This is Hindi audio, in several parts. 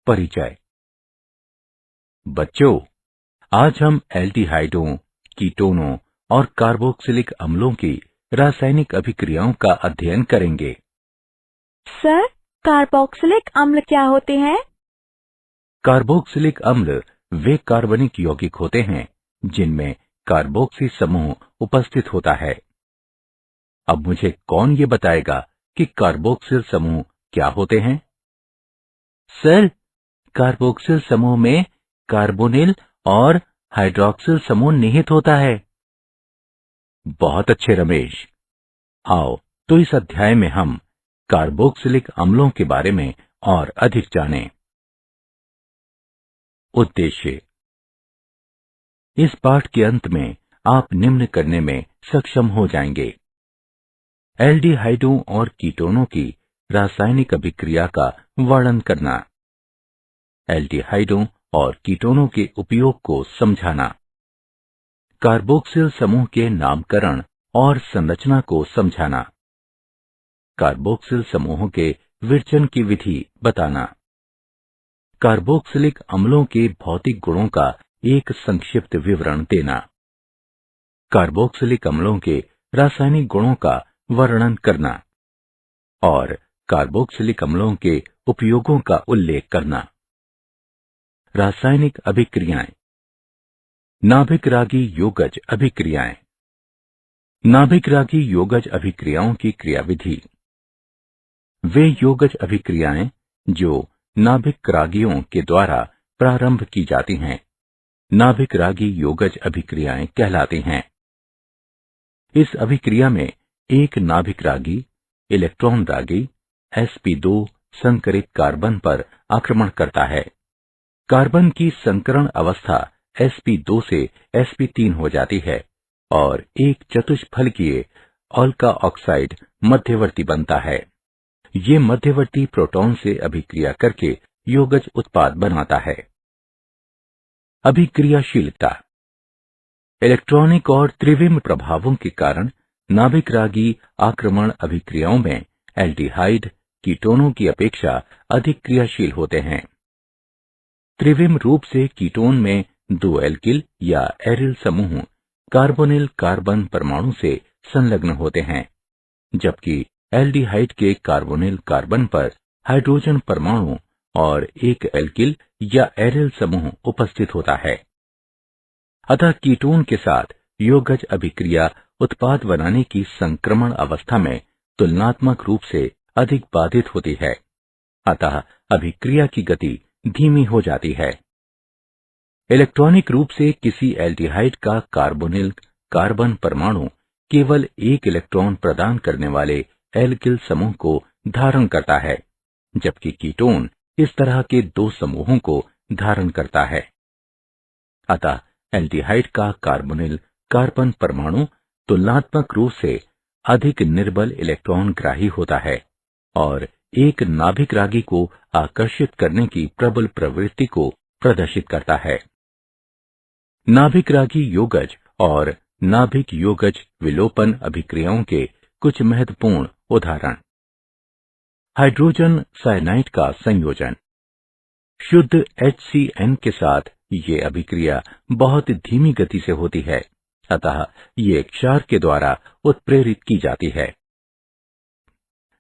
परिचय। बच्चों, आज हम एल्डिहाइडों, कीटोनों और कार्बोक्सिलिक अम्लों की रासायनिक अभिक्रियाओं का अध्ययन करेंगे। सर, कार्बोक्सिलिक अम्ल क्या होते हैं? कार्बोक्सिलिक अम्ल वे कार्बनिक यौगिक होते हैं जिनमें कार्बोक्सी समूह उपस्थित होता है। अब मुझे कौन ये बताएगा कि कार्बोक्सिल समूह क्या होते हैं? सर, कार्बोक्सिल समूह में कार्बोनिल और हाइड्रॉक्सिल समूह निहित होता है। बहुत अच्छे रमेश। आओ तो इस अध्याय में हम कार्बोक्सिलिक अम्लों के बारे में और अधिक जानें। उद्देश्य। इस पाठ के अंत में आप निम्न करने में सक्षम हो जाएंगे। एल्डिहाइडों और कीटोनों की रासायनिक अभिक्रिया का वर्णन करना, एल्डिहाइडों और कीटोनों के उपयोग को समझाना, कार्बोक्सिल समूह के नामकरण और संरचना को समझाना, कार्बोक्सिल समूहों के विरचन की विधि बताना, कार्बोक्सिलिक अम्लों के भौतिक गुणों का एक संक्षिप्त विवरण देना, कार्बोक्सिलिक अम्लों के रासायनिक गुणों का वर्णन करना और कार्बोक्सिलिक अम्लों के उपयोगों का उल्लेख करना। रासायनिक अभिक्रियाएं। नाभिक-रागी योगज अभिक्रियाएं। नाभिक-रागी योगज अभिक्रियाओं की क्रियाविधि। वे योगज अभिक्रियाएं जो नाभिक-रागियों के द्वारा प्रारंभ की जाती हैं, नाभिक-रागी योगज अभिक्रियाएं कहलाती हैं। इस अभिक्रिया में एक नाभिक-रागी इलेक्ट्रॉन रागी sp2 संकरित कार्बन पर आक्रमण करता है। कार्बन की संकरण अवस्था sp2 से sp3 हो जाती है और एक चतुष्फलकीय अल्का ऑक्साइड मध्यवर्ती बनता है। ये मध्यवर्ती प्रोटॉन से अभिक्रिया करके योगज उत्पाद बनाता है। अभिक्रियाशीलता। इलेक्ट्रॉनिक और त्रिविम प्रभावों के कारण नाभिक-रागी आक्रमण अभिक्रियाओं में एल्डिहाइड कीटोनों की अपेक्षा अधिक क्रियाशील होते हैं। त्रिविम रूप से कीटोन में दो एल्किल या एरिल समूह कार्बोनिल कार्बन परमाणु से संलग्न होते हैं, जबकि एल्डिहाइड के कार्बोनिल कार्बन पर हाइड्रोजन परमाणु और एक एल्किल या एरिल समूह उपस्थित होता है। अतः कीटोन के साथ योगज अभिक्रिया उत्पाद बनाने की संक्रमण अवस्था में तुलनात्मक रूप से अधिक बाधित होती है। अतः अभिक्रिया की गति धीमी हो जाती है। इलेक्ट्रॉनिक रूप से किसी एल्डिहाइड का कार्बोनिल कार्बन परमाणु केवल एक इलेक्ट्रॉन प्रदान करने वाले एल्किल समूह को धारण करता है, जबकि कीटोन इस तरह के दो समूहों को धारण करता है। अतः एल्डिहाइड का कार्बोनिल कार्बन परमाणु तुलनात्मक रूप से अधिक निर्बल इलेक्ट्रॉन ग्राही होता है और एक नाभिक रागी को आकर्षित करने की प्रबल प्रवृत्ति को प्रदर्शित करता है। नाभिक रागी योगज और नाभिक योगज विलोपन अभिक्रियाओं के कुछ महत्वपूर्ण उदाहरण। हाइड्रोजन साइनाइड का संयोजन। शुद्ध HCN के साथ ये अभिक्रिया बहुत धीमी गति से होती है, अतः ये क्षार के द्वारा उत्प्रेरित की जाती है।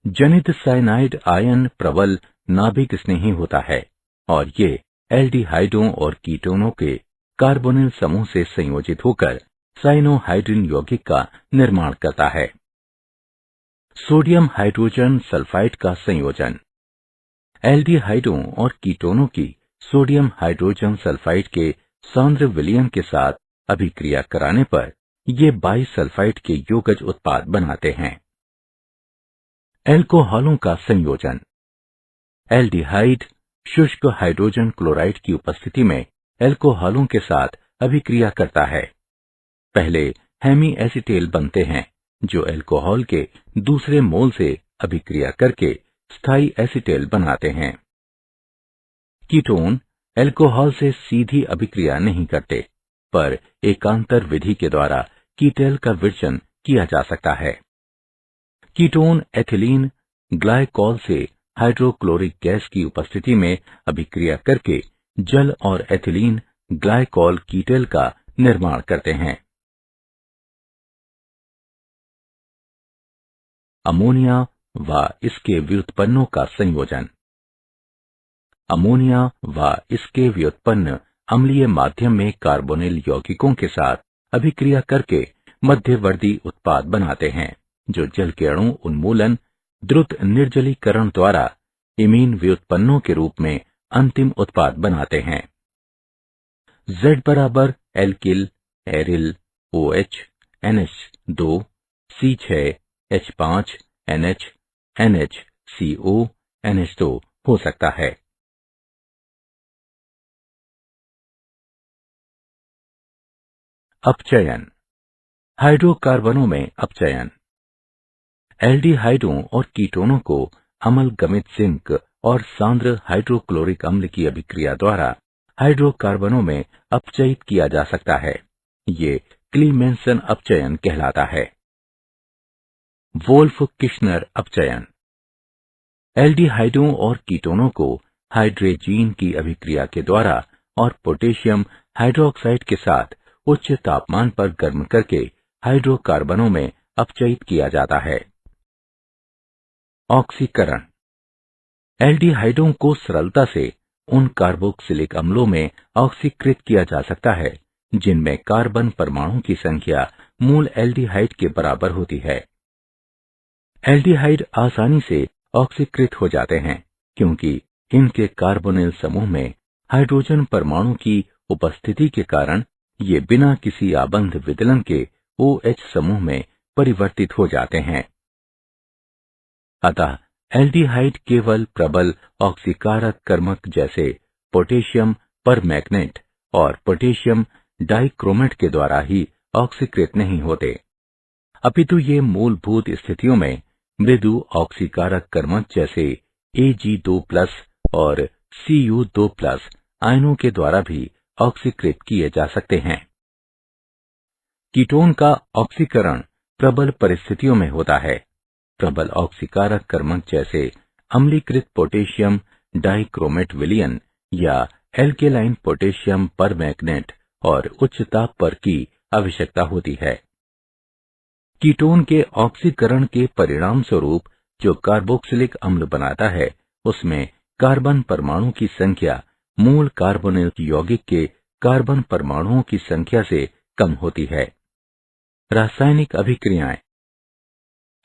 जनित साइनाइड आयन प्रबल नाभिक स्नेही होता है और ये एल्डिहाइडों और कीटोनों के कार्बोनिल समूह से संयोजित होकर साइनोहाइड्रिन यौगिक का निर्माण करता है। सोडियम हाइड्रोजन सल्फाइड का संयोजन। एल्डिहाइडों और कीटोनों की सोडियम हाइड्रोजन सल्फाइड के सांद्र विलयन के साथ अभिक्रिया कराने पर ये बाइसल्फाइड के योगज उत्पाद बनाते हैं। एल्कोहलों का संयोजन। एल्डिहाइड शुष्क हाइड्रोजन क्लोराइड की उपस्थिति में एल्कोहलों के साथ अभिक्रिया करता है। पहले हेमी एसिटेल बनते हैं जो एल्कोहल के दूसरे मोल से अभिक्रिया करके स्थायी एसिटेल बनाते हैं। कीटोन एल्कोहल से सीधी अभिक्रिया नहीं करते, पर एकांतर विधि के द्वारा कीटेल का विरचन किया जा सकता है। कीटोन एथिलीन ग्लाइकॉल से हाइड्रोक्लोरिक गैस की उपस्थिति में अभिक्रिया करके जल और एथिलीन ग्लाइकॉल कीटल का निर्माण करते हैं। अमोनिया व इसके व्युत्पन्नों का संयोजन। अमोनिया व इसके व्युत्पन्न अम्लीय माध्यम में कार्बोनिल यौगिकों के साथ अभिक्रिया करके मध्यवर्ती उत्पाद बनाते हैं, जो जल के अणु उन्मूलन द्रुत निर्जलीकरण द्वारा इमीन व्युत्पन्नों के रूप में अंतिम उत्पाद बनाते हैं। Z बराबर alkyl aryl OH NH2 C6 H5 NH NH CO NH2 हो सकता है। अपचयन। हाइड्रोकार्बनों में अपचयन। एल्डिहाइडों और कीटोनों को अम्लगमित जिंक और सांद्र हाइड्रोक्लोरिक अम्ल की अभिक्रिया द्वारा हाइड्रोकार्बनों में अपचयित किया जा सकता है। ये क्लीमेंसन अपचयन कहलाता है। Wolff Kishner अपचयन। एल्डिहाइडों और कीटोनों को हाइड्रेजीन की अभिक्रिया के द्वारा और पोटेशियम हाइड्रोक्साइड के साथ उच्च तापमान पर गर्म करके हाइड्रोकार्बनों में अपचयित किया जाता है। ऑक्सीकरण। एल्डिहाइडों को सरलता से उन कार्बोक्सिलिक अम्लों में ऑक्सीकृत किया जा सकता है जिनमें कार्बन परमाणु की संख्या मूल एल्डिहाइड के बराबर होती है। एल्डिहाइड आसानी से ऑक्सीकृत हो जाते हैं क्योंकि इनके कार्बोनिल समूह में हाइड्रोजन परमाणु की उपस्थिति के कारण ये बिना किसी आबंध विदलन के OH समूह में परिवर्तित हो जाते हैं। अतः एल्डिहाइड केवल प्रबल ऑक्सीकारक कर्मक जैसे पोटेशियम परमैंगनेट और पोटेशियम डाइक्रोमेट के द्वारा ही ऑक्सीकृत नहीं होते, अपितु ये मूलभूत स्थितियों में मृदु ऑक्सीकारक कर्मक जैसे Ag2+ और Cu2+ आयनों के द्वारा भी ऑक्सीकृत किए जा सकते हैं। कीटोन का ऑक्सीकरण प्रबल परिस्थितियों में होता है। प्रबल ऑक्सीकारक कर्मक जैसे अम्लीकृत पोटेशियम डाइक्रोमेट विलयन या एल्केलाइन पोटेशियम परमैंगनेट और उच्च ताप पर की आवश्यकता होती है। कीटोन के ऑक्सीकरण के परिणाम स्वरूप जो कार्बोक्सिलिक अम्ल बनाता है उसमें कार्बन परमाणु की संख्या मूल कार्बोनिल यौगिक के कार्बन परमाणुओं की संख्या से कम होती है। रासायनिक अभिक्रियाएं।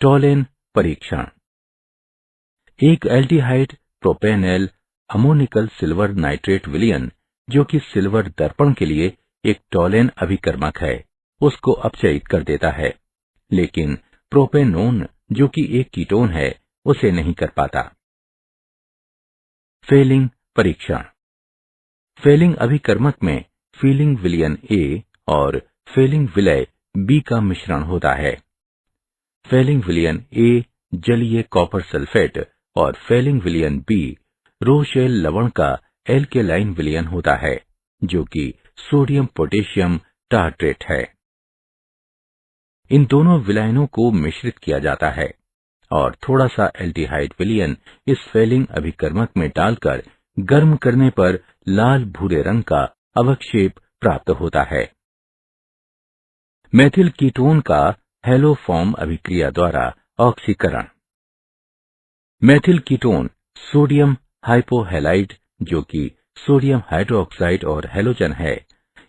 टोलेन परीक्षण। एक aldehyde propanol ammoniacal silver nitrate विलयन जो कि सिल्वर दर्पण के लिए एक टोलेन अभिकर्मक है उसको अपचयित कर देता है, लेकिन प्रोपेनोन जो कि एक कीटोन है उसे नहीं कर पाता। फेलिंग परीक्षण। फेलिंग अभिकर्मक में फीलिंग विलयन A और फेलिंग विलय B का मिश्रण होता है। फेलिंग विलयन A जलीय कॉपर सल्फेट और फेलिंग विलयन B रोशेल लवण का एल्केलाइन विलयन होता है जो कि सोडियम पोटेशियम टार्ट्रेट है। इन दोनों विलयनों को मिश्रित किया जाता है और थोड़ा सा एल्डिहाइड विलयन इस फेलिंग अभिकर्मक में डालकर गर्म करने पर लाल भूरे रंग का अवक्षेप प्राप्त होता है। मेथिल कीटोन का हेलोफॉर्म अभिक्रिया द्वारा ऑक्सीकरण। मेथिल कीटोन सोडियम हाइपोहैलाइड जो कि सोडियम हाइड्रोक्साइड और हैलोजन है,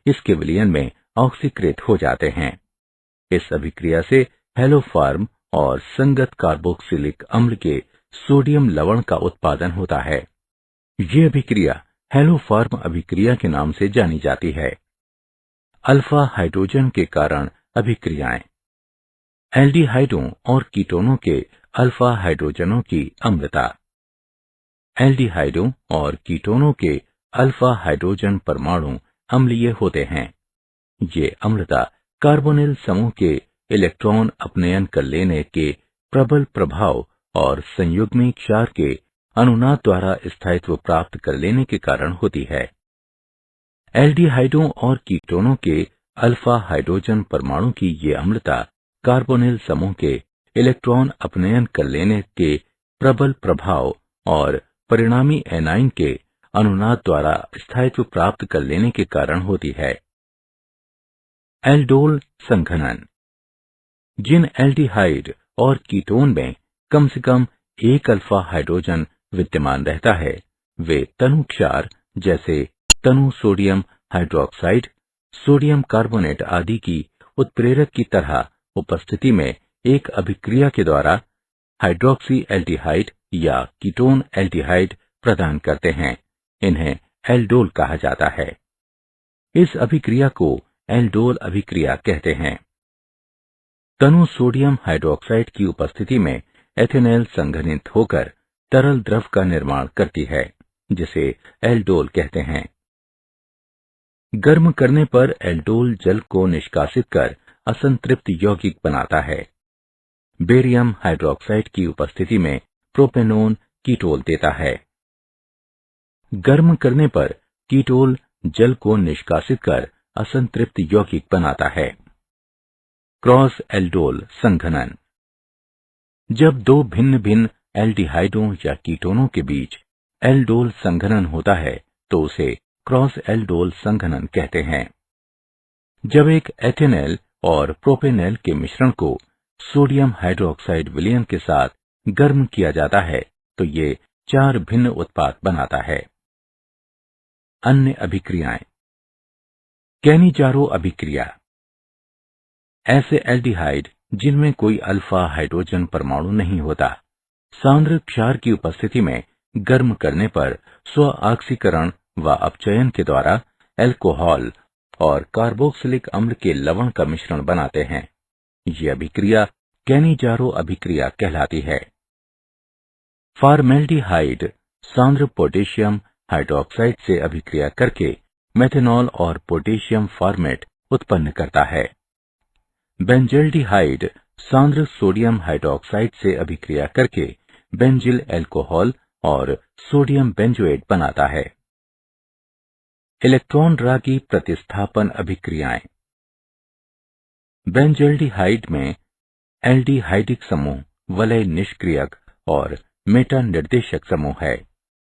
इसके विलयन में ऑक्सीकृत हो जाते हैं। इस अभिक्रिया से हेलोफॉर्म और संगत कार्बोक्सिलिक अम्ल के सोडियम लवण का उत्पादन होता है। ये अभिक्रिया हेलोफॉर्म अभिक्रिया के नाम से जानी जाती है। अल्फा हाइड्रोजन के कारण अभिक्रियाएं। एल्डिहाइडों और कीटोनों के अल्फा हाइड्रोजनों की अम्लता। एल्डिहाइडों और कीटोनों के अल्फा हाइड्रोजन परमाणु अम्लीय होते हैं। ये अम्लता कार्बोनिल समूह के इलेक्ट्रॉन अपनयन कर लेने के प्रबल प्रभाव और संयुग्मी क्षार के अनुनाद द्वारा स्थायित्व प्राप्त कर लेने के कारण होती है। एल्डिहाइडों और कीटोनों के अल्फा हाइड्रोजन परमाणु की ये अम्लता कार्बोनिल समूह के इलेक्ट्रॉन अपनयन कर लेने के प्रबल प्रभाव और परिणामी एनाइन के अनुनाद द्वारा स्थायित्व प्राप्त कर लेने के कारण होती है। एल्डोल संघनन। जिन एल्डिहाइड और कीटोन में कम से कम एक अल्फा हाइड्रोजन विद्यमान रहता है, वे तनु क्षार जैसे तनु सोडियम हाइड्रोक्साइड, सोडियम कार्बोनेट आदि की उत्प्रेरक की तरह उपस्थिति में एक अभिक्रिया के द्वारा हाइड्रोक्सी एल्डिहाइड या कीटोन एल्डिहाइड प्रदान करते हैं। इन्हें एल्डोल कहा जाता है। इस अभिक्रिया को एल्डोल अभिक्रिया कहते हैं। तनु सोडियम हाइड्रोक्साइड की उपस्थिति में एथेनॉल संघनित होकर तरल द्रव का निर्माण करती है, जिसे एल्डोल कहते हैं। गर्म करने पर एल्डोल जल को निष्कासित कर असंतृप्त यौगिक बनाता है। बेरियम हाइड्रोक्साइड की उपस्थिति में प्रोपेनोन कीटोल देता है। गर्म करने पर कीटोल जल को निष्कासित कर असंतृप्त यौगिक बनाता है। क्रॉस एल्डोल संघनन। जब दो भिन्न भिन्न एल्डिहाइडों या कीटोनों के बीच एल्डोल संघनन होता है तो उसे क्रॉस एल्डोल संघनन कहते हैं। जब एक एथेनॉल और प्रोपेनॉल के मिश्रण को सोडियम हाइड्रोक्साइड विलयन के साथ गर्म किया जाता है तो ये 4 भिन्न उत्पाद बनाता है। अन्य अभिक्रियाएं। कैनिजारो अभिक्रिया। ऐसे एल्डिहाइड जिनमें कोई अल्फा हाइड्रोजन परमाणु नहीं होता, सांद्र क्षार की उपस्थिति में गर्म करने पर स्व ऑक्सीकरण व अपचयन के द्वारा अल्कोहल और कार्बोक्सिलिक अम्ल के लवण का मिश्रण बनाते हैं। ये अभिक्रिया कैनिजारो अभिक्रिया कहलाती है। फॉर्मेल्डिहाइड सांद्र पोटेशियम हाइड्रोक्साइड से अभिक्रिया करके मेथनॉल और पोटेशियम फॉर्मेट उत्पन्न करता है। बेंजल्डिहाइड सांद्र सोडियम हाइड्रोक्साइड से अभिक्रिया करके बेंजिल अल्कोहल और सोडियम बेंजोएट बनाता है। इलेक्ट्रॉन रागी प्रतिस्थापन अभिक्रियाएं। बेंजल्डिहाइड में एल्डिहाइडिक समूह वलय निष्क्रियक और मेटा निर्देशक समूह है,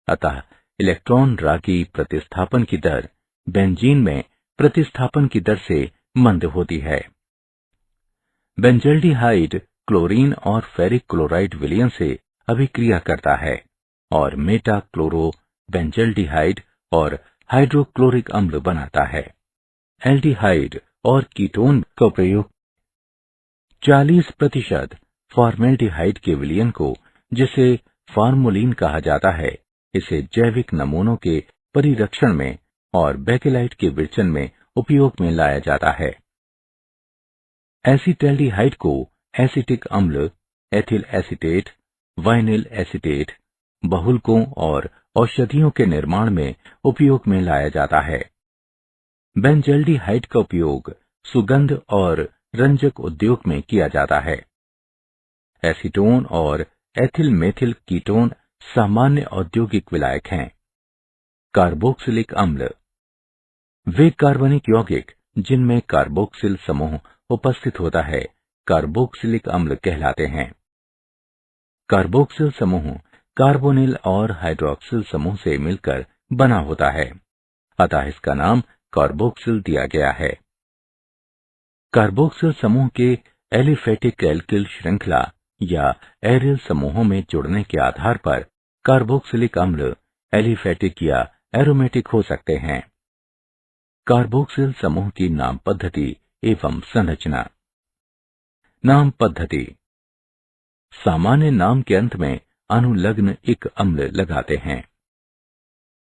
अतः इलेक्ट्रॉन रागी प्रतिस्थापन की दर बेंजीन में प्रतिस्थापन की दर से मंद होती है। बेंजल्डिहाइड क्लोरीन और फेरिक क्लोराइड विलयन से अभिक्रिया करता है और मेटा क्लोरो बेंजल्डिहाइड और हाइड्रोक्लोरिक अम्ल बनाता है। एल्डिहाइड और कीटोन का प्रयोग 40% फॉर्मेल्डिहाइड के विलयन को, जिसे फॉर्मुलिन कहा जाता है, इसे जैविक नमूनों के परिरक्षण में और बेकेलाइट के विरचन में उपयोग में लाया जाता है। एसिटैल्डिहाइड को एसिटिक अम्ल, एथिल एसीटेट, वाइनिल एसीटेट, बहुलकों और औषधियों के निर्माण में उपयोग में लाया जाता है। बेंजल्डिहाइड का उपयोग सुगंध और रंजक उद्योग में किया जाता है। एसीटोन और एथिल मेथिल कीटोन सामान्य औद्योगिक विलायक हैं। कार्बोक्सिलिक अम्ल वे कार्बनिक यौगिक जिनमें कार्बोक्सिल समूह उपस्थित होता है कार्बोक्सिलिक अम्ल कहलाते हैं। कार्बोक्सिल समूह कार्बोनिल और हाइड्रोक्सिल समूह से मिलकर बना होता है, अतः इसका नाम कार्बोक्सिल दिया गया है। कार्बोक्सिल समूह के एलिफेटिक एल्किल श्रृंखला या एरियल समूहों में जुड़ने के आधार पर कार्बोक्सिलिक अम्ल एलिफेटिक या एरोमेटिक हो सकते हैं। कार्बोक्सिल समूह की नाम पद्धति एवं संरचना। नाम पद्धति। सामान्य नाम के अंत में अनुलग्न इक अम्ल लगाते हैं।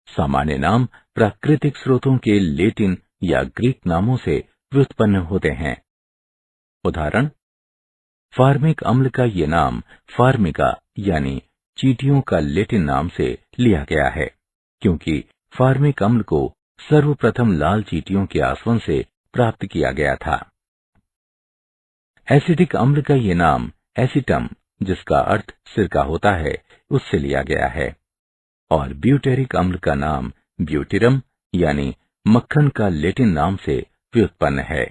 सामान्य नाम प्राकृतिक स्रोतों के लैटिन या ग्रीक नामों से व्युत्पन्न होते हैं। उदाहरण, फार्मिक अम्ल का ये नाम फार्मिका यानी चींटियों का लैटिन नाम से लिया गया है, क्योंकि फार्मिक अम्ल को सर्वप्रथम लाल चींटियों के आसवन से प्राप्त किया गया था। एसिडिक अम्ल का ये नाम एसिटम, जिसका अर्थ सिरका होता है, उससे लिया गया है, और ब्यूटेरिक अम्ल का नाम ब्यूटिरम यानी मक्खन का लैटिन नाम से व्युत्पन्न है।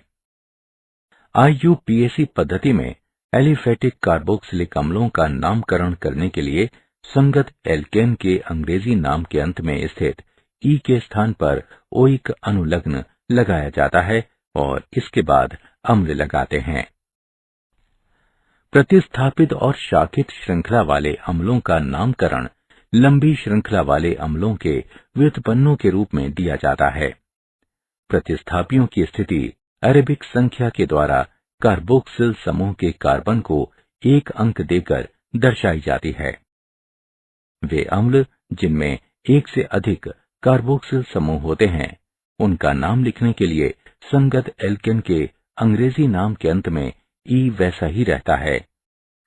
IUPAC पद्धति में एलिफेटिक कार्बोक्सिलिक अम्लों का नामकरण करने के लिए संगत एल्केन के अंग्रेजी नाम के अंत में स्थित ई के स्थान पर ओइक अनुलग्न लगाया जाता है और इसके बाद अम्ल लगाते हैं। प्रतिस्थापित और शाखित श्रृंखला वाले अम्लों का नामकरण लंबी श्रृंखला वाले अम्लों के व्युत्पन्नों के रूप में दिया जाता है। प्रतिस्थापियों की स्थिति अरेबिक संख्या के द्वारा कार्बोक्सिल समूह के कार्बन को एक अंक देकर दर्शाई जाती है। वे अम्ल जिनमें एक से अधिक कार्बोक्सिल समूह होते हैं, उनका नाम लिखने के लिए संगत एल्केन के अंग्रेजी नाम के अंत में ई वैसा ही रहता है।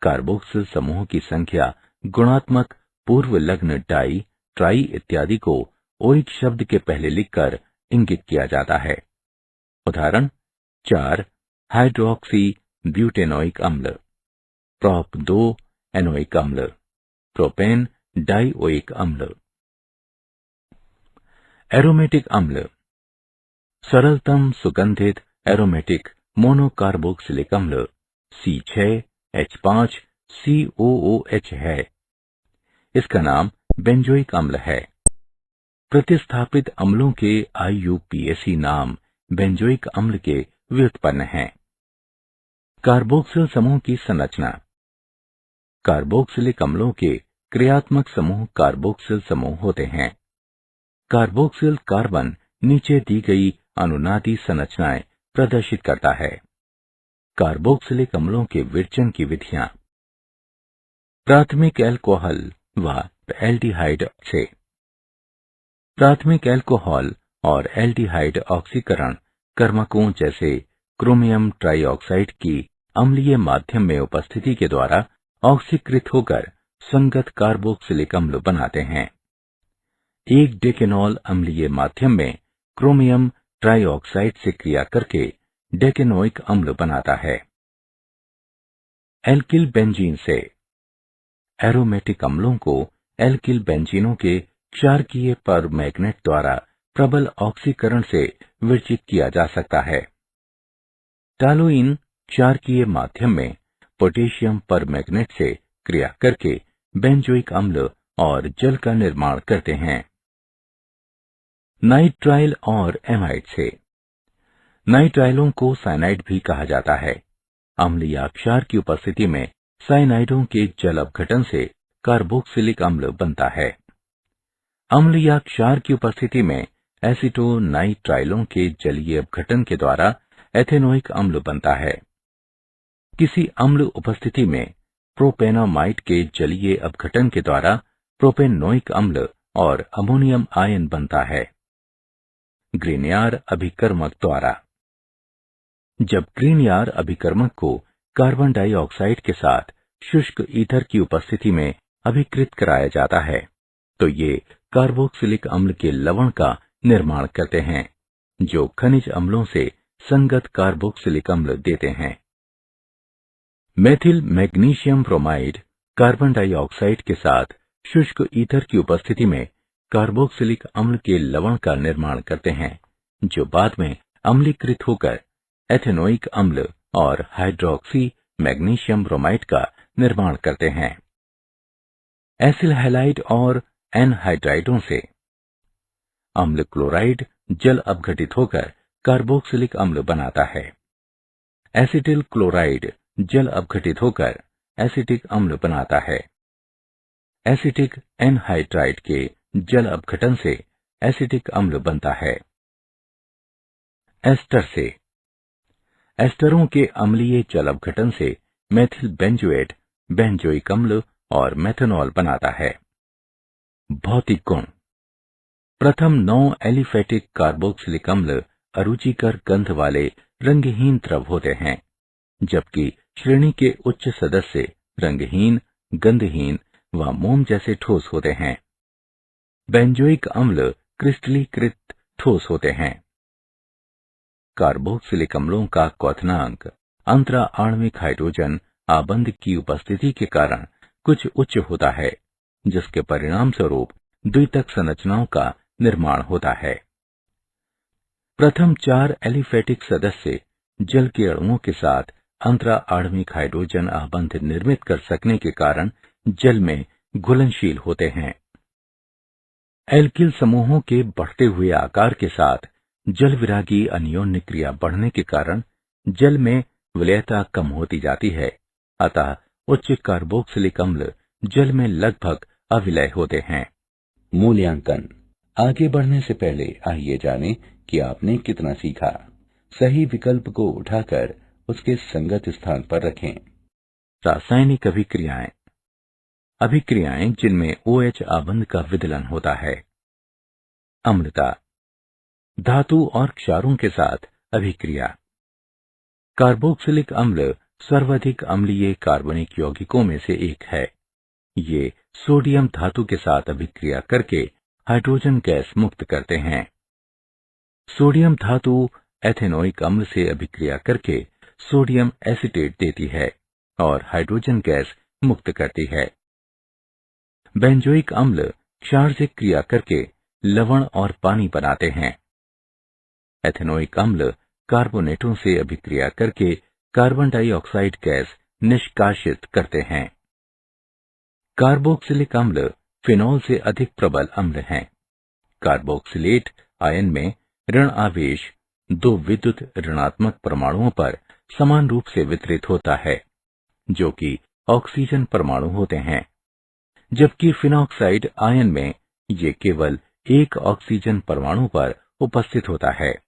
कार्बोक्सिल समूह की संख्या गुणात्मक पूर्व लग्न डाई, ट्राई इत्यादि को ओइक शब्द के पहले लिखकर इंगित किया जाता है। उदाहरण 4 हाइड्रोक्सी ब्यूटेनोइक अम्ल, प्रोप 2 एनोइक अम्ल, प्रोपेन डाइओइक अम्ल। एरोमेटिक अम्ल सरलतम सुगंधित एरोमेटिक मोनोकार्बोक्सिलिक अम्ल C6H5COOH है। इसका नाम बेंजोइक अम्ल है। प्रतिस्थापित अम्लों के IUPAC नाम बेंजोइक अम्ल के व्युत्पन्न हैं। कार्बोक्सिल समूह की संरचना। कार्बोक्सिलिक अम्लों के क्रियात्मक समूह कार्बोक्सिल समूह होते हैं। कार्बोक्सिल कार्बन नीचे दी गई अनुनादी संरचनाएं प्रदर्शित करता है। कार्बोक्सिलिक अम्लों के विरचन की विधियां। प्राथमिक अल्कोहल व एल्डिहाइड से। प्राथमिक अल्कोहल और एल्डिहाइड ऑक्सीकरण कर्मकों जैसे क्रोमियम ट्राइऑक्साइड की अम्लीय माध्यम में उपस्थिति के द्वारा ऑक्सीकृत होकर संगत कार्बोक्सिलिक अम्ल बनाते हैं। एक डेकेनॉल अम्लीय माध्यम में क्रोमियम ट्राइऑक्साइड से क्रिया करके डेकेनोइक अम्ल बनाता है। एल्किल बेंजीन से। एरोमेटिक अम्लों को एल्किल बेंजीनों के क्षारकीय परमैग्नेट द्वारा प्रबल ऑक्सीकरण से विरचित किया जा सकता है। टालुइन क्षारकीय माध्यम में पोटेशियम परमैग्नेट से क्रिया करके बेंजोइक अम्ल और जल का निर्माण करते हैं। नाइट्राइल और एमाइड से। नाइट्राइलों को साइनाइड भी कहा जाता है। अम्ल या क्षार की उपस्थिति में साइनाइडों के जल अपघटन से कार्बोक्सिलिक अम्ल बनता है। अम्ल या क्षार की उपस्थिति में एसिटोनाइट्राइलों के जलीय अपघटन के द्वारा एथेनोइक अम्ल बनता है। किसी अम्ल उपस्थिति में प्रोपेनामाइड के जलीय अपघटन के द्वारा प्रोपेनोइक अम्ल और अमोनियम आयन बनता है। ग्रीनयार अभिकर्मक द्वारा। जब ग्रीनयार अभिकर्मक को कार्बन डाइऑक्साइड के साथ शुष्क ईथर की उपस्थिति में अभिकृत कराया जाता है, तो ये कार्बोक्सिलिक अम्ल के लवण का निर्माण करते हैं, जो खनिज अम्लों से संगत कार्बोक्सिलिक अम्ल देते हैं। Methyl magnesium bromide carbon dioxide के साथ शुष्क ईथर की उपस्थिति में कार्बोक्सिलिक अम्ल के लवण का निर्माण करते हैं, जो बाद में अम्लीकृत होकर एथेनोइक अम्ल और हाइड्रोक्सी मैग्नीशियम ब्रोमाइड का निर्माण करते हैं। एसिल हैलाइड और एनहाइड्राइडों से। अम्ल क्लोराइड जल अपघटित होकर कार्बोक्सिलिक अम्ल बनाता है। एसिटिल क्लोराइड जल अपघटित होकर एसिटिक अम्ल बनाता है। एसिटिक एनहाइड्राइड के जल अपघटन से एसिटिक अम्ल बनता है। एस्टर से। एस्टरों के अम्लीय जल अपघटन से मेथिल बेंजोएट बेंजोइक अम्ल और मेथनॉल बनाता है। भौतिक गुण। प्रथम 9 एलिफेटिक कार्बोक्सिलिक अम्ल अरुचिकर गंध वाले रंगहीन द्रव होते हैं, जबकि श्रेणी के उच्च सदस्य रंगहीन, गंधहीन व मोम जैसे ठोस होते हैं। बेंजोइक अम्ल क्रिस्टलीकृत ठोस होते हैं। कार्बोक्सिलिक अम्लों का क्वथनांक अंतरा आणविक हाइड्रोजन आबंध की उपस्थिति के कारण कुछ उच्च होता है, जिसके परिणाम स्वरूप द्वितक संरचनाओं का निर्माण होता है। प्रथम 4 एलिफेटिक सदस्य जल के अणुओं के साथ अंतरा आणविक हाइड्रोजन आबंध निर्मित कर सकने के कारण जल में घुलनशील होते हैं। एल्किल समूहों के बढ़ते हुए आकार के साथ जल विरागी अन्योन्य क्रिया बढ़ने के कारण जल में विलयता कम होती जाती है, अतः उच्च कार्बोक्सिलिक अम्ल जल में लगभग अविलय होते हैं। मूल्यांकन। आगे बढ़ने से पहले आइए जानें कि आपने कितना सीखा। सही विकल्प को उठाकर उसके संगत स्थान पर रखें। रासायनिक अभिक्रियाएं। अभिक्रियाएं जिनमें OH आबंध का विदलन होता है। अम्लता। धातु और क्षारों के साथ अभिक्रिया। कार्बोक्सिलिक अम्ल सर्वाधिक अम्लीय कार्बनिक यौगिकों में से एक है। ये सोडियम धातु के साथ अभिक्रिया करके हाइड्रोजन गैस मुक्त करते हैं। सोडियम धातु एथेनोइक अम्ल से अभिक्रिया करके सोडियम एसीटेट देती है और हाइड्रोजन गैस मुक्त करती है। बेंजोइक अम्ल क्षार से क्रिया करके लवण और पानी बनाते हैं। एथेनोइक अम्ल कार्बोनेटों से अभिक्रिया करके कार्बन डाइऑक्साइड गैस निष्कासित करते हैं। कार्बोक्सिलिक अम्ल फिनॉल से अधिक प्रबल अम्ल हैं। कार्बोक्सिलेट आयन में ऋण आवेश दो विद्युत ऋणात्मक परमाणुओं पर समान रूप से वितरित होता है, जो कि ऑक्सीजन परमाणु होते हैं, जबकि फिनॉक्साइड आयन में ये केवल एक ऑक्सीजन परमाणु पर उपस्थित होता है।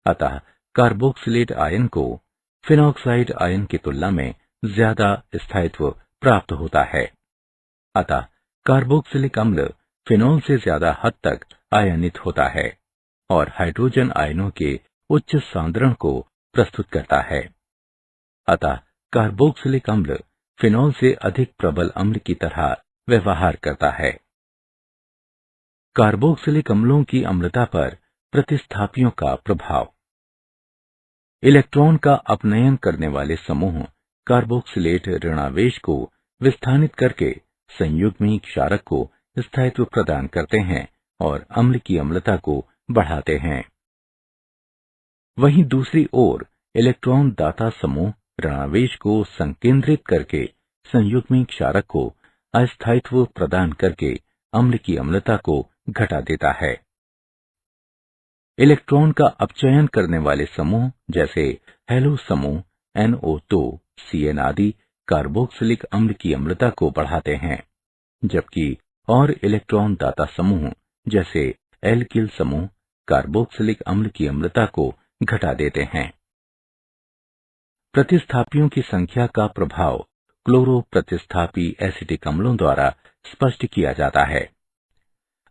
अतः कार्बोक्सिलेट आयन को फिनॉक्साइड आयन की तुलना में ज्यादा स्थायित्व प्राप्त होता है। अतः कार्बोक्सिलिक अम्ल फिनॉल से ज्यादा हद तक आयनित होता है और हाइड्रोजन आयनों के उच्च सांद्रण को प्रस्तुत करता है। अतः कार्बोक्सिलिक अम्ल फिनॉल से अधिक प्रबल अम्ल की तरह व्यवहार करता है। कार्बोक्सिलिक अम्लों की अम्लता पर प्रतिस्थापियों का प्रभाव। इलेक्ट्रॉन का अपनयन करने वाले समूह कार्बोक्सिलेट ऋणावेश को विस्थानित करके संयुग्मी क्षारक को स्थायित्व प्रदान करते हैं और अम्ल की अम्लता को बढ़ाते हैं। वहीं दूसरी ओर इलेक्ट्रॉन दाता समूह ऋणावेश को संकेंद्रित करके संयुग्मी क्षारक को अस्थायित्व प्रदान करके अम्ल की अम्लता को घटा देता है। इलेक्ट्रॉन का अपचयन करने वाले समूह जैसे हेलो समूह NO2, CN आदि कार्बोक्सिलिक अम्ल की अम्लता को बढ़ाते हैं, जबकि और इलेक्ट्रॉन दाता समूह जैसे एल्किल समूह कार्बोक्सिलिक अम्ल की अम्लता को घटा देते हैं। प्रतिस्थापियों की संख्या का प्रभाव क्लोरो प्रतिस्थापी एसिटिक अम्लों द्वारा स्पष्ट किया जाता है।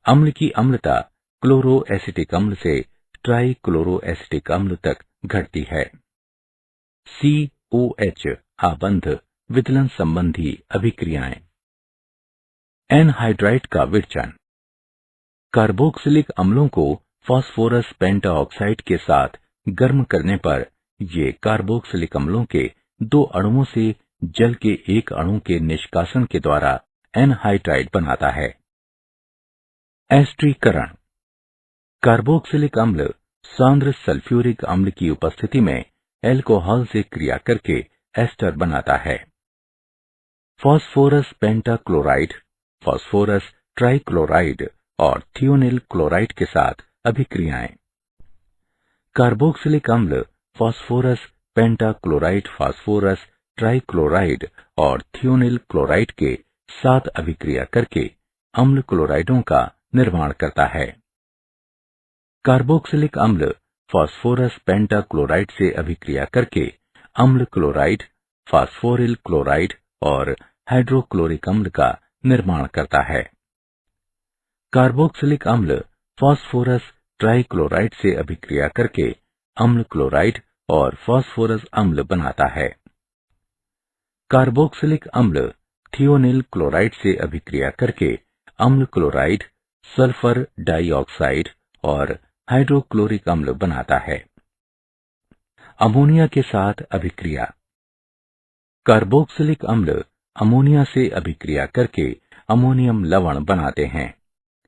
अम्ल की अम्लता क्लोरो एसिटिक अम्ल से ट्राई क्लोरो एसिटिक अम्ल तक घटती है। COH आबंध विदलन संबंधी अभिक्रियाएं। एनहाइड्राइड का विरचन। कार्बोक्सिलिक अम्लों को फास्फोरस पेंटाऑक्साइड के साथ गर्म करने पर ये कार्बोक्सिलिक अम्लों के दो अणुओं से जल के एक अणु के निष्कासन के द्वारा एनहाइड्राइड बनाता है। एस्ट्रीकरण। कार्बोक्सिलिक अम्ल सांद्र सल्फ्यूरिक अम्ल की उपस्थिति में एल्कोहल से क्रिया करके एस्टर बनाता है। फास्फोरस पेंटाक्लोराइड, फास्फोरस ट्राइक्लोराइड और थियोनिल क्लोराइड के साथ अभिक्रियाएं। कार्बोक्सिलिक अम्ल फास्फोरस पेंटाक्लोराइड, फास्फोरस ट्राइक्लोराइड और थियोनिल क्लोराइड के साथ अभिक्रिया करके अम्ल क्लोराइडों का निर्माण करता है। कार्बोक्सिलिक अम्ल फास्फोरस पेंटाक्लोराइड से अभिक्रिया करके अम्ल क्लोराइड, फास्फोरिल क्लोराइड और हाइड्रोक्लोरिक अम्ल का निर्माण करता है। कार्बोक्सिलिक अम्ल फास्फोरस ट्राइक्लोराइड से अभिक्रिया करके अम्ल क्लोराइड और फास्फोरस अम्ल बनाता है। कार्बोक्सिलिक अम्ल थियोनिल क्लोराइड से अभिक्रिया करके अम्ल क्लोराइड, सल्फर डाइऑक्साइड और हाइड्रोक्लोरिक अम्ल बनाता है। अमोनिया के साथ अभिक्रिया। कार्बोक्सिलिक अम्ल अमोनिया से अभिक्रिया करके अमोनियम लवण बनाते हैं।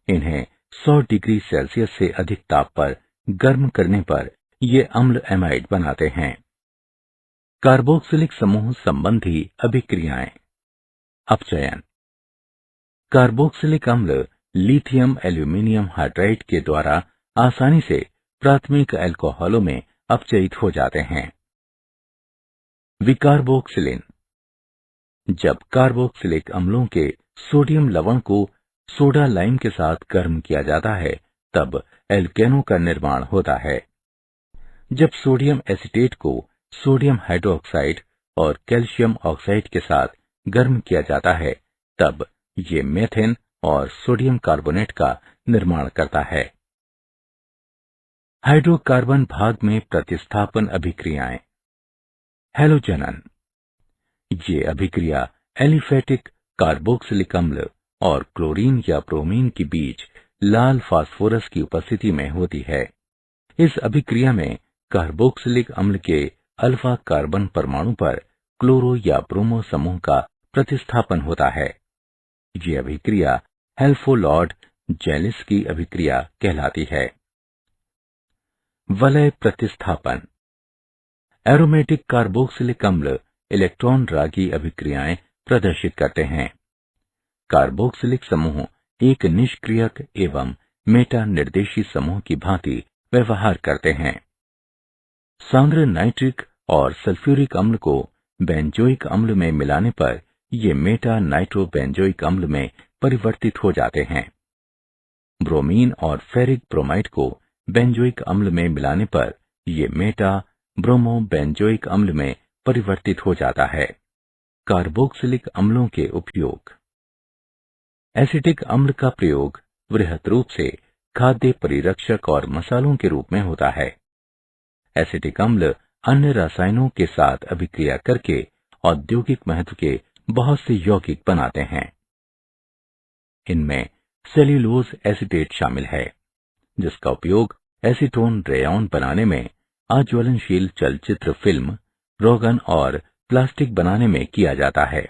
इन्हें 100 डिग्री सेल्सियस से अधिक ताप पर गर्म करने पर ये अम्ल एमाइड बनाते हैं। कार्बोक्सिलिक समूह संबंधी अभिक्रियाएं। अपचयन। कार्बोक्सिलिक अम्ल लिथियम एल्यूमिनियम हाइड्राइड के द्वारा आसानी से प्राथमिक अल्कोहलों में अपचयित हो जाते हैं। विकार्बोक्सिलिन। जब कार्बोक्सिलिक अम्लों के सोडियम लवण को सोडा लाइम के साथ गर्म किया जाता है, तब एल्केनों का निर्माण होता है। जब सोडियम एसीटेट को सोडियम हाइड्रोक्साइड और कैल्शियम ऑक्साइड के साथ गर्म किया जाता है, तब ये मेथेन और सोडियम कार्बोनेट का निर्माण करता है। हाइड्रोकार्बन भाग में प्रतिस्थापन अभिक्रियाएं। हैलोजनन। ये अभिक्रिया एलिफेटिक कार्बोक्सिलिक अम्ल और क्लोरीन या ब्रोमीन के बीच लाल फास्फोरस की उपस्थिति में होती है। इस अभिक्रिया में कार्बोक्सिलिक अम्ल के अल्फा कार्बन परमाणु पर क्लोरो या ब्रोमो समूह का प्रतिस्थापन होता है। ये अभिक्रिया हेल्फोलॉर्ड जेलिस्की अभिक्रिया कहलाती है। वलय प्रतिस्थापन। एरोमेटिक कार्बोक्सिलिक अम्ल इलेक्ट्रॉन रागी अभिक्रियाएं प्रदर्शित करते हैं। कार्बोक्सिलिक समूह एक निष्क्रियक एवं मेटा निर्देशी समूह की भांति व्यवहार करते हैं। सांद्र नाइट्रिक और सल्फ्यूरिक अम्ल को बेंजोइक अम्ल में मिलाने पर ये मेटा नाइट्रोबेंजोइक अम्ल में परिवर्तित हो जाते हैं। ब्रोमीन और फेरिक ब्रोमाइड को बेंजोइक अम्ल में मिलाने पर ये मेटा ब्रोमो बेंजोइक अम्ल में परिवर्तित हो जाता है। कार्बोक्सिलिक अम्लों के उपयोग। एसिटिक अम्ल का प्रयोग वृहत रूप से खाद्य परिरक्षक और मसालों के रूप में होता है। एसिटिक अम्ल अन्य रसायनों के साथ अभिक्रिया करके औद्योगिक महत्व के बहुत से यौगिक बनाते हैं। इनमें सेल्यूलोज एसीटेट शामिल है, जिसका उपयोग एसीटोन रेयॉन बनाने में, अज्वलनशील चलचित्र फिल्म, रोगन और प्लास्टिक बनाने में किया जाता है।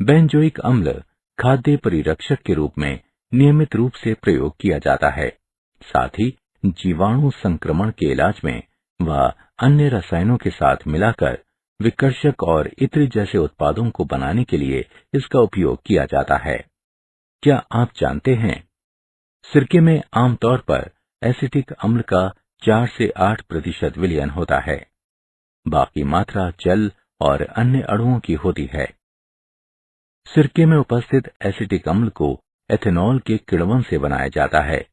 बेंजोइक अम्ल खाद्य परिरक्षक के रूप में नियमित रूप से प्रयोग किया जाता है। साथ ही जीवाणु संक्रमण के इलाज में व अन्य रसायनों के साथ मिलाकर विकर्षक और इत्र जैसे उत्पादों को बनाने के लिए इसका उपयोग किया जाता है। क्या आप जानते हैं, सिरके में आमतौर पर एसिटिक अम्ल का 4 से 8% विलयन होता है। बाकी मात्रा जल और अन्य अणुओं की होती है। सिरके में उपस्थित एसिटिक अम्ल को एथेनॉल के किण्वन से बनाया जाता है।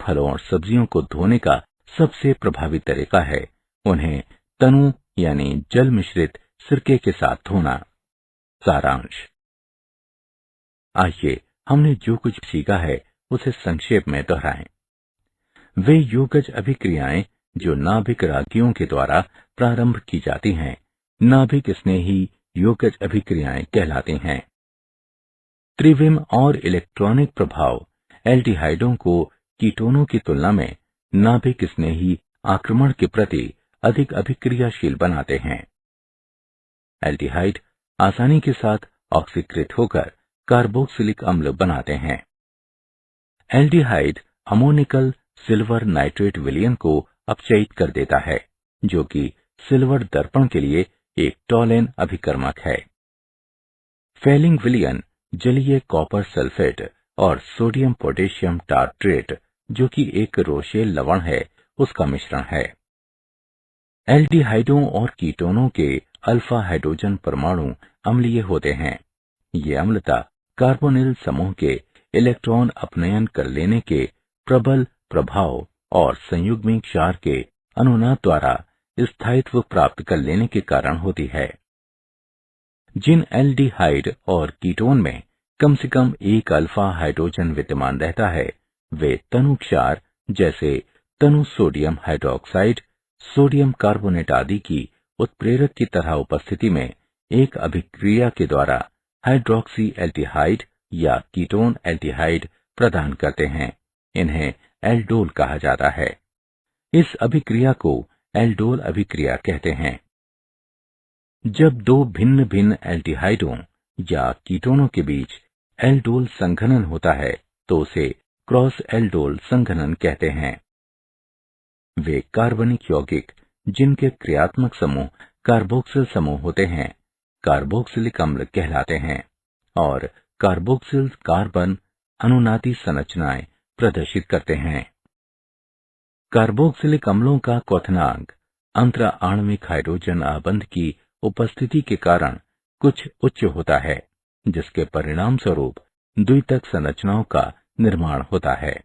फलों और सब्जियों को धोने का सबसे प्रभावी तरीका है उन्हें तनु यानी जल मिश्रित सिरके के साथ धोना। सारांश। आइए हमने जो कुछ सीखा है उसे संक्षेप में दोहराएं। वे योगज अभिक्रियाएं जो नाभिक रागियों के द्वारा प्रारंभ की जाती हैं, नाभिक स्नेही योगज अभिक्रियाएं कहलाती हैं। त्रिविम और इलेक्ट्रॉनिक प्रभाव एल्डिहाइडों को कीटोनों की तुलना में नाभिक स्नेही आक्रमण के प्रति अधिक अभिक्रियाशील बनाते हैं। एल्डिहाइड आसानी के साथ ऑक्सीकृत होकर कार्बोक्सिलिक अम्ल बनाते हैं। एल्डिहाइड अमोनिकल सिल्वर नाइट्रेट विलयन को अपचयित कर देता है, जो कि सिल्वर दर्पण के लिए एक टॉलेन अभिकर्मक है। फेलिंग विलयन जलीय कॉपर सल्फेट और सोडियम पोटेशियम टार्ट्रेट, जो कि एक रोशेल लवण है, उसका मिश्रण है। एल्डिहाइडों और कीटोनों के अल्फा हाइड्रोजन परमाणु अम्लीय होते हैं। ये अम्लता कार्बोनिल समूह के इलेक्ट्रॉन अपनयन कर लेने के प्रबल प्रभाव और संयुग्मी क्षार के अनुनाद द्वारा स्थायित्व प्राप्त कर लेने के कारण होती है। जिन एल्डिहाइड और कीटोन में कम से कम एक अल्फा हाइड्रोजन विद्यमान रहता है, वे तनु क्षार जैसे तनु सोडियम हाइड्रोक्साइड, सोडियम कार्बोनेट आदि की उत्प्रेरक की तरह उपस्थिति में एक अभिक्रिया के द्वारा हाइड्रोक्सी एल्डिहाइड या कीटोन एल्डिहाइड प्रदान करते हैं। इन्हें एल्डोल कहा जाता है। इस अभिक्रिया को एल्डोल अभिक्रिया कहते हैं। जब दो भिन्न भिन्न एल्डिहाइडों या कीटोनों के बीच एल्डोल संघनन होता है तो उसे क्रॉस एल्डोल संघनन कहते हैं। वे कार्बनिक यौगिक जिनके क्रियात्मक समूह कार्बोक्सिल समूह होते हैं, कार्बोक्सिलिक अम्ल कहलाते हैं और कार्बोक्सिल कार्बन अनुनादी संरचनाएं प्रदर्शित करते हैं। कार्बोक्सिलिक अम्लों का क्वथनांक अंतरा आणविक हाइड्रोजन आबंध की उपस्थिति के कारण कुछ उच्च होता है, जिसके परिणाम स्वरूप द्वितक संरचनाओं का निर्माण होता है।